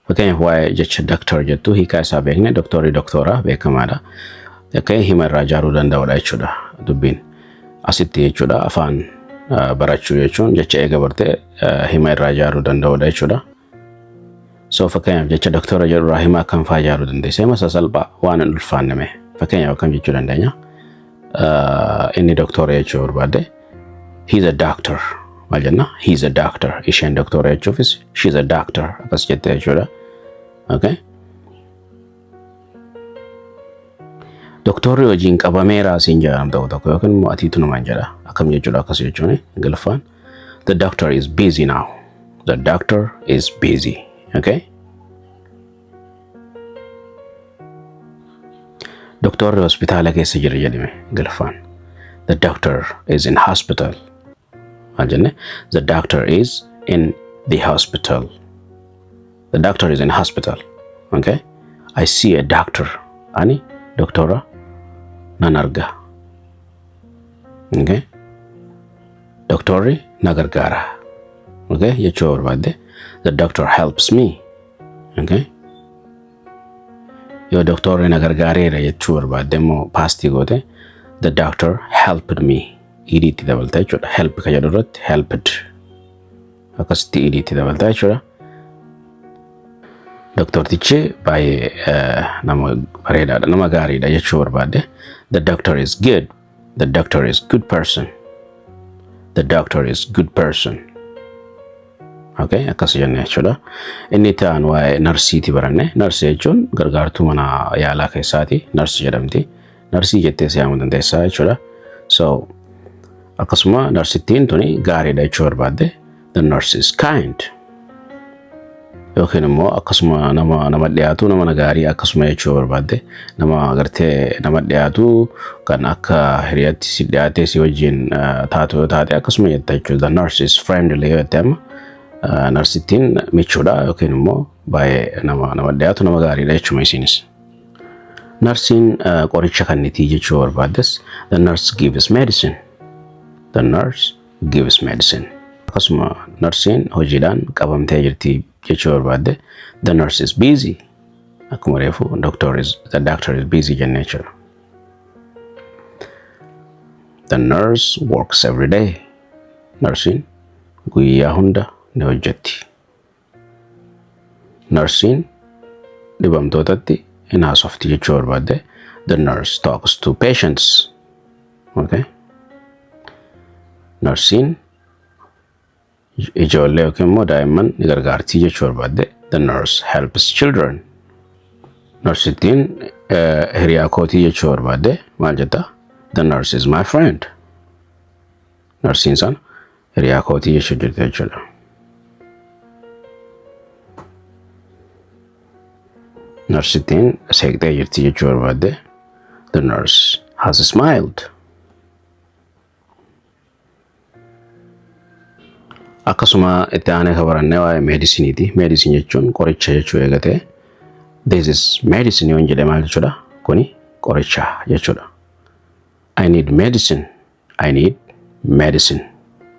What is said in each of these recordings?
Fakkeenyaaf waa'ee jecha doctor jettu hiikaa isaa beekne doktora beekamaadha. Hima irraa ijaaruu danda'udha jechuudha dubbiin. Asitti jechuudha afaan barachuu jechuun jecha eega bartee hima irraa ijaaruu danda'udha jechuudha. So fakkeenyaaf jecha doktora jedhurraa hima akkam fa'aa ijaaruu dandeessa? Hima sasalphaa waan hin ulfaanname. Fakkeenyaaf akkam jechuu dandeenya? Inni doktora jechuu barbaade he's a doctor. Maal jenna? He's a doctor. Isheen doktora jechuufis she's a doctor akkas jettee jechuudha. Okay? Doktorri hojiin qabameera siin jedham ta'u tokko yookiin immoo atiitu namaan jedha. Akkam jechuudha akkas jechuun Ingiliffaan. The doctor is busy now. The doctor is busy. Okay? Doktorri hospitaala keessa jira jedhame Ingiliffaan. The doctor is in hospital. Maal jenne? The doctor is in the hospital. The doctor is in hospital. Okay? I see a doctor. Ani doktora nan arga. Okay? Doktorri na gargaara. Okay? Jechuu barbaade. The doctor helps me. Okay? Yoo doktorri na gargaareera jechuu barbaade immoo paastii goote the doctor helped me. Idiitti dabaltaa jechuudha. Help ka jedhu irratti helped. Akkasitti idiitti dabaltaa jechuudha. Doktortichi baay'ee nama bareedaadha, nama gaariidha jechuu barbaade. The doctor is good. The doctor is good person. The doctor is good person. Okay, akkas jenne jechuudha. Inni ta'an waa'ee narsiiti baranne. Narsii jechuun gargaartuu mana yaalaa keessaati. Narsii jedhamti. Narsii jettee siyaamuu dandeessaa jechuudha. So akkasuma narsittiin tuni gaariidha jechuu barbaade. The nurse is kind. Yookiin immoo akkasuma nama dhiyaatu nama gaarii akkasuma jechuu barbaade. Nama agartee nama dhiyaatu kan akka hiriyaatti si dhiyaatee si wajjin taatu yoo taate akkasuma jetta jechuudha. The nurse is friendly yoo jette amma narsittiin michuudha yookiin immoo baay'ee nama dhiyaatu nama gaariidha jechuudha isinis. Narsiin qoricha kenniti jechuu barbaades. The nurse gives medicine. The nurse gives medicine. Akkasuma narsiin hojiidhaan qabamtee jirti jechuu barbaade. The nurse is busy. Akkuma reefu the doctor is busy jenne jechuudha. The nurse works every day. Narsiin guyyaa hunda ni hojjetti. Narsiin dhibamtootatti hin haasofti jechuu barbaade. The nurse talks to patients. Okay? Narsiin ijoollee yookiin immoo daa'imman ni gargaarti jechuu barbaade. The nurse helps children. Narsittiin hiriyaa kootii jechuu barbaade. Maal jetta? The nurse is my friend. Narsiin san hiriyaa kootii jechuu jirti jechuudha. Narsittiin seeqxee jirti jechuu barbaade. The nurse has smiled. Akkasuma itti aanee kabarannee waa'ee meedisiniiti. Meedisin jechuun qoricha jechuu eegate. This is medicine yoon jedhe maal jechuudha? Kuni qoricha jechuudha. I need medicine. I need medicine.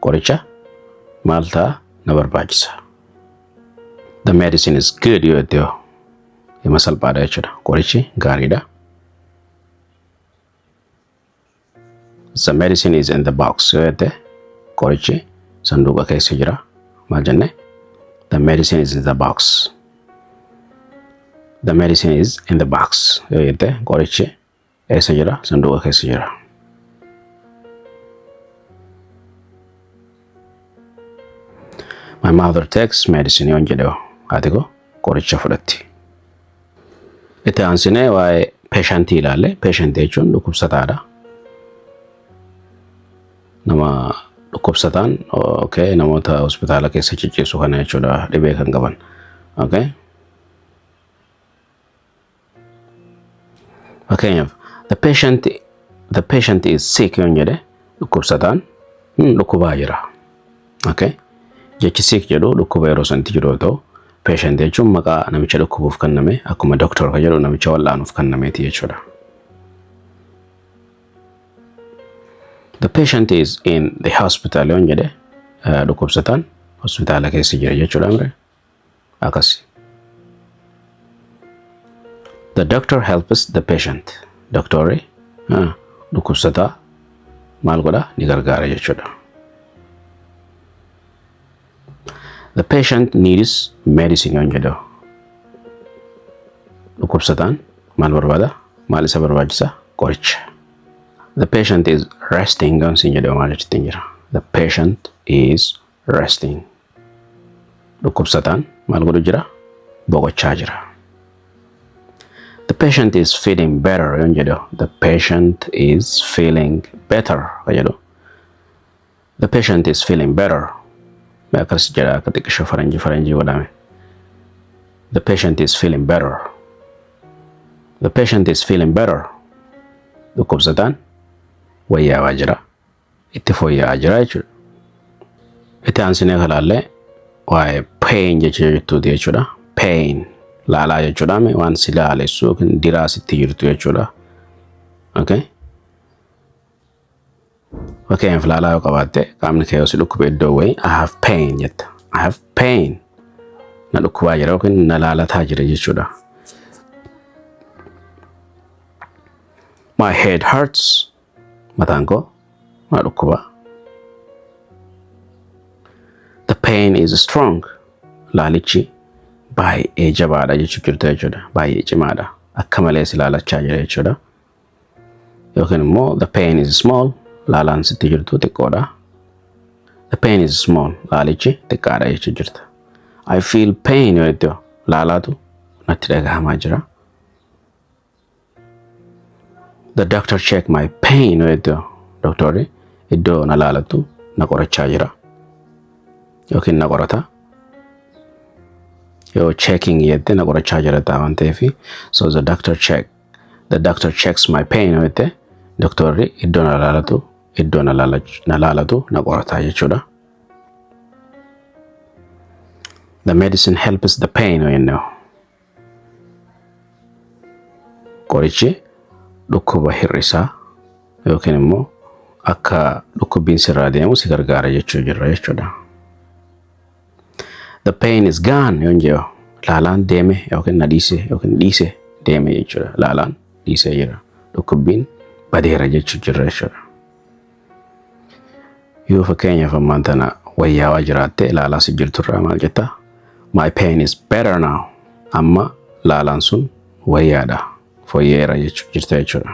Qoricha maal ta'a na barbaachisa. The medicine is good yoo jette yoo. Hima salphaadha jechuudha. Qorichi gaariidha. The medicine is in the box yoo jette qorichi sanduuqa keessa jira. Maal jenne? The medicine is in the box. The medicine is in the box yoo jette qorichi eessa jira? Sanduuqa keessa jira. My mother takes medicine yoon jedhe haati koo qoricha fudhatti. Itti aansinee waa'ee peeshantii ilaalle. Peeshantii jechuun dhukkubsataadha. Nama dhukkubsataan okay, namoota hospitaala keessa cicciibsu kana jechuudha dhibee kan qaban. Okay? Fakkeenyaaf the patient is sick yoon jedhe dhukkubsataan dhukkubaa jira. Okay? Jechi sick jedhu dhukkuba yeroo sanatti jiru yoo ta'u, patient jechuun maqaa namicha dhukkubuuf kenname akkuma doctor ka jedhu namicha wallaanuuf kennameeti jechuudha. The patient is in the hospital yoon jedhe dhukkubsataan hospitaala keessa jira jechuudha mire. Akkasi. The doctor helps the patient. Doktorri dhukkubsataa maal godha ni gargaara jechuudha. The patient needs medicine yoon jedhu. Dhukkubsataan maal barbaada? Maal isa barbaachisa? Qoricha. The patient is resting yoon siin jedhu maal jechuutti jira. The patient is resting. Dhukkubsataan maal godhu jira? Boqochaa jira. The patient is feeling better yoon jedhu. The patient is feeling better jedhu. The patient is feeling better. Akkas jedha akka xiqqisho faranjii godhame. The patient is feeling better. The patient is feeling better. Dhukkubsataan wayyaawaa jira. Itti fooyya'aa jira jechuudha. Itti aansinee kalaallee waa'ee pain jechuuti jechuudha. Pain laalaa jechuudha. Waan si laalessu yookiin diraa sitti jirtu jechuudha. Okay? Fakkeenyaaf laalaa yoo qabaatte qaamni kee yoo si dhukkube iddoo wayii I have pain jetta. I have pain. Na dhukkubaa jira yookiin na laalataa jira jechuudha. My head hurts. Mataan koo na dhukkuba. The pain is strong. Laalichi baay'ee jabaadha jechuudha. Baay'ee cimaadha. Akka malee si laalachaa jira jechuudha. Yookiin immoo the pain is small. Laalaan sitti jirtu xiqqoodha. The pain is small. Laalichi xiqqaadha jechuudha. I feel pain yoo iddoo laalaatu natti dhagahamaa jira. The doctor check my pain yoo iddoo doktorri iddoo na laalatu na qorachaa jira. Yookiin na qorata. Yoo checking yette na qorachaa jira waan ta'eefi. So the doctor checks my pain yoo itte doktorri iddoo na laalatu na qorataa jechuudha. The medicine helps the pain yoo jennu. Qorichi dhukkuba hir'isaa yookiin immoo akka dhukkubbiin sirraa deemu si gargaara jechuudha. The pain is gone yoon jedhu laalaan deeme yookiin na dhiise yookiin dhiise deeme jechuudha. Laalaan dhiisee jira. Dhukkubbiin badeera jechuudha. Yoo fakkeenyaaf ammaan tana wayyaawaa jiraatte laalaa si jirturraa maal jetta? My pain is better now. Amma laalaan sun wayyaadha. Fooyyeera jechuudha.